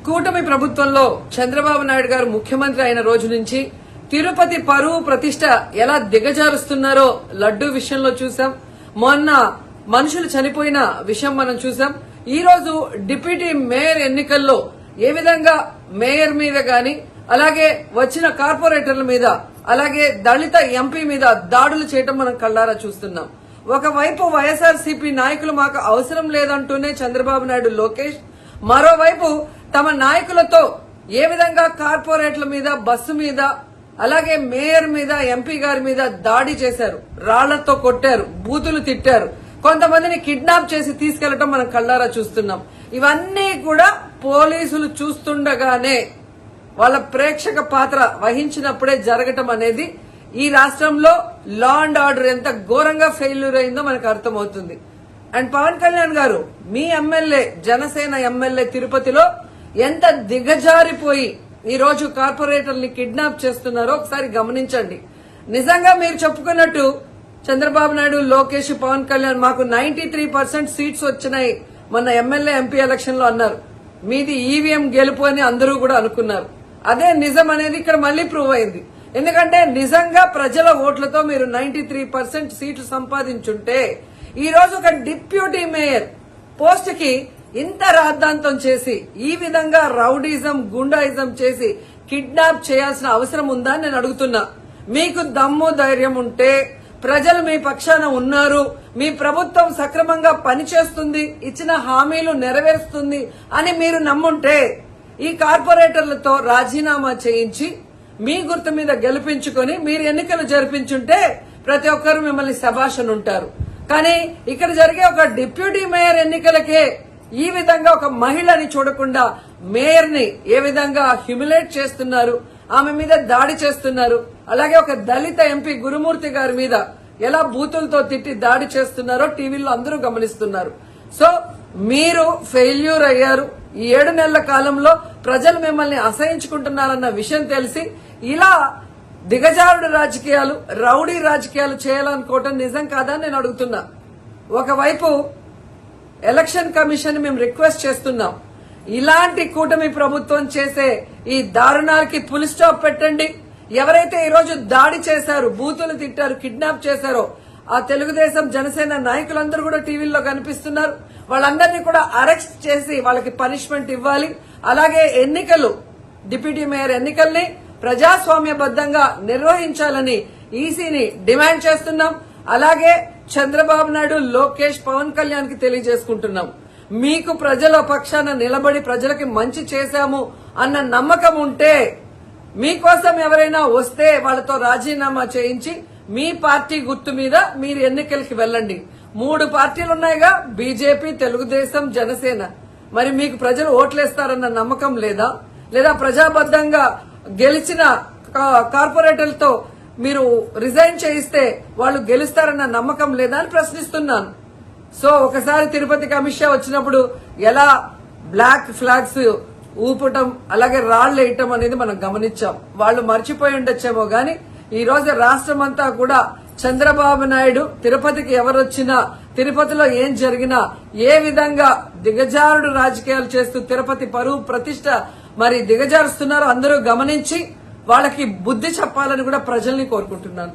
కూటమి ప్రభుత్వంలో చంద్రబాబు నాయుడు గారు ముఖ్యమంత్రి అయిన రోజు నుంచి తిరుపతి పరువు ప్రతిష్ట ఎలా దిగజారుస్తున్నారో లడ్డూ విషయంలో చూసాం. మొన్న మనుషులు చనిపోయిన విషయం మనం చూసాం. ఈ రోజు డిప్యూటీ మేయర్ ఎన్నికల్లో ఏ విధంగా మేయర్ మీద గాని, అలాగే వచ్చిన కార్పొరేటర్ల మీద, అలాగే దళిత ఎంపీ మీద దాడులు చేయడం మనం కళ్ళారా చూస్తున్నాం. ఒకవైపు వైఎస్ఆర్సీపీ నాయకులు మాకు అవసరం లేదంటూనే చంద్రబాబు నాయుడు, లోకేష్, మరోవైపు తమ నాయకులతో ఏ విధంగా కార్పొరేట్ల మీద, బస్సు మీద, అలాగే మేయర్ మీద, ఎంపీ గారి మీద దాడి చేశారు, రాళ్లతో కొట్టారు, బూతులు తిట్టారు, కొంతమందిని కిడ్నాప్ చేసి తీసుకెళ్లడం మనం కళ్ళారా చూస్తున్నాం. ఇవన్నీ కూడా పోలీసులు చూస్తుండగానే వాళ్ళ ప్రేక్షక పాత్ర వహించినప్పుడే జరగటం అనేది ఈ రాష్ట్రంలో లా అండ్ ఆర్డర్ ఎంత ఘోరంగా ఫెయిల్యూర్ అయిందో మనకు అర్థమవుతుంది. అండ్ పవన్ కళ్యాణ్ గారు, మీ ఎమ్మెల్యే, జనసేన ఎమ్మెల్యే తిరుపతిలో ఎంత దిగజారిపోయి ఈ రోజు కార్పొరేటర్ని కిడ్నాప్ చేస్తున్నారో ఒకసారి గమనించండి. నిజంగా మీరు చెప్పుకున్నట్టు చంద్రబాబు నాయుడు, లోకేష్, పవన్ కళ్యాణ్ మాకు 93% సీట్స్ వచ్చినాయి మొన్న ఎమ్మెల్యే, ఎంపీ ఎలక్షన్ లో అన్నారు. మీది ఈవీఎం గెలుపు అని అందరూ కూడా అనుకున్నారు. అదే నిజం అనేది ఇక్కడ మళ్లీ ప్రూవ్ అయింది. ఎందుకంటే నిజంగా ప్రజల ఓట్లతో మీరు 93% సీట్లు సంపాదించుంటే ఈ రోజు ఒక డిప్యూటీ మేయర్ పోస్ట్ కి ఇంత రాద్ధాంతం చేసి, ఈ విధంగా రౌడీజం, గుండాయిజం చేసి కిడ్నాప్ చేయాల్సిన అవసరం ఉందా అని నేను అడుగుతున్నా. మీకు దమ్ము, ధైర్యం ఉంటే, ప్రజలు మీ పక్షాన ఉన్నారు, మీ ప్రభుత్వం సక్రమంగా పనిచేస్తుంది, ఇచ్చిన హామీలు నెరవేరుస్తుంది అని మీరు నమ్ముంటే ఈ కార్పొరేటర్లతో రాజీనామా చేయించి మీ గుర్తు మీద గెలిపించుకొని మీరు ఎన్నికలు జరిపించుంటే ప్రతి ఒక్కరు మిమ్మల్ని శభాషను ఉంటారు. కానీ ఇక్కడ జరిగే ఒక డిప్యూటీ మేయర్ ఎన్నికలకే ఈ విధంగా ఒక మహిళని చూడకుండా మేయర్ ని ఏ విధంగా హ్యూమిలేట్ చేస్తున్నారు, ఆమె మీద దాడి చేస్తున్నారు, అలాగే ఒక దళిత ఎంపీ గురుమూర్తి గారి మీద ఎలా బూతులతో తిట్టి దాడి చేస్తున్నారో టీవీలో అందరూ గమనిస్తున్నారు. సో మీరు ఫెయిల్యూర్ అయ్యారు. ఈ 7 నెలల కాలంలో ప్రజలు మిమ్మల్ని అసహించుకుంటున్నారన్న విషయం తెలిసి ఇలా దిగజారుడు రాజకీయాలు, రౌడీ రాజకీయాలు చేయాలనుకోవటం నిజం కాదా నేను అడుగుతున్నా. ఒకవైపు ఎలక్షన్ కమిషన్ మేము రిక్వెస్ట్ చేస్తున్నాం, ఇలాంటి కూటమి ప్రభుత్వం చేసే ఈ దారుణాలకి ఫుల్ స్టాప్ పెట్టండి. ఎవరైతే ఈ రోజు దాడి చేశారు, బూతులు తిట్టారు, కిడ్నాప్ చేశారో ఆ తెలుగుదేశం, జనసేన నాయకులందరూ కూడా టీవీల్లో కనిపిస్తున్నారు. వాళ్ళందరినీ కూడా అరెస్ట్ చేసి వాళ్ళకి పనిష్మెంట్ ఇవ్వాలి. అలాగే ఎన్నికలు, డిప్యూటీ మేయర్ ఎన్నికల్ని ప్రజాస్వామ్యబద్దంగా నిర్వహించాలని ఈసీని డిమాండ్ చేస్తున్నాం. అలాగే చంద్రబాబు నాయుడు, లోకేష్, పవన్ కళ్యాణ్ కి తెలియజేసుకుంటున్నాం, మీకు ప్రజల పక్షాన నిలబడి ప్రజలకి మంచి చేశాము అన్న నమ్మకం ఉంటే, మీకోసం ఎవరైనా వస్తే వాళ్లతో రాజీనామా చేయించి మీ పార్టీ గుర్తు మీద మీరు ఎన్నికలకి వెళ్ళండి. 3 పార్టీలు ఉన్నాయిగా, బీజేపీ, తెలుగుదేశం, జనసేన. మరి మీకు ప్రజలు ఓట్లేస్తారన్న నమ్మకం లేదా? లేదా ప్రజాబద్దంగా గెలిచిన కార్పొరేటర్లతో మీరు రిజైన్ చేయిస్తే వాళ్ళు గెలుస్తారన్న నమ్మకం లేదా అని ప్రశ్నిస్తున్నాను. సో ఒకసారి తిరుపతికి అమిత్ షా వచ్చినప్పుడు ఎలా బ్లాక్ ఫ్లాగ్స్ ఊపటం, అలాగే రాళ్లు వేయటం అనేది మనం గమనించాం. వాళ్ళు మర్చిపోయి ఉండొచ్చేమో గాని ఈ రోజు రాష్ట్రం అంతా కూడా చంద్రబాబు నాయుడు తిరుపతికి ఎవరొచ్చినా, తిరుపతిలో ఏం జరిగినా, ఏ విధంగా దిగజారుడు రాజకీయాలు చేస్తూ తిరుపతి పరువు ప్రతిష్ట మరి దిగజారుస్తున్నారో అందరూ గమనించి వాళ్ళకి బుద్ధి చెప్పాలని కూడా ప్రజల్ని కోరుకుంటున్నాను.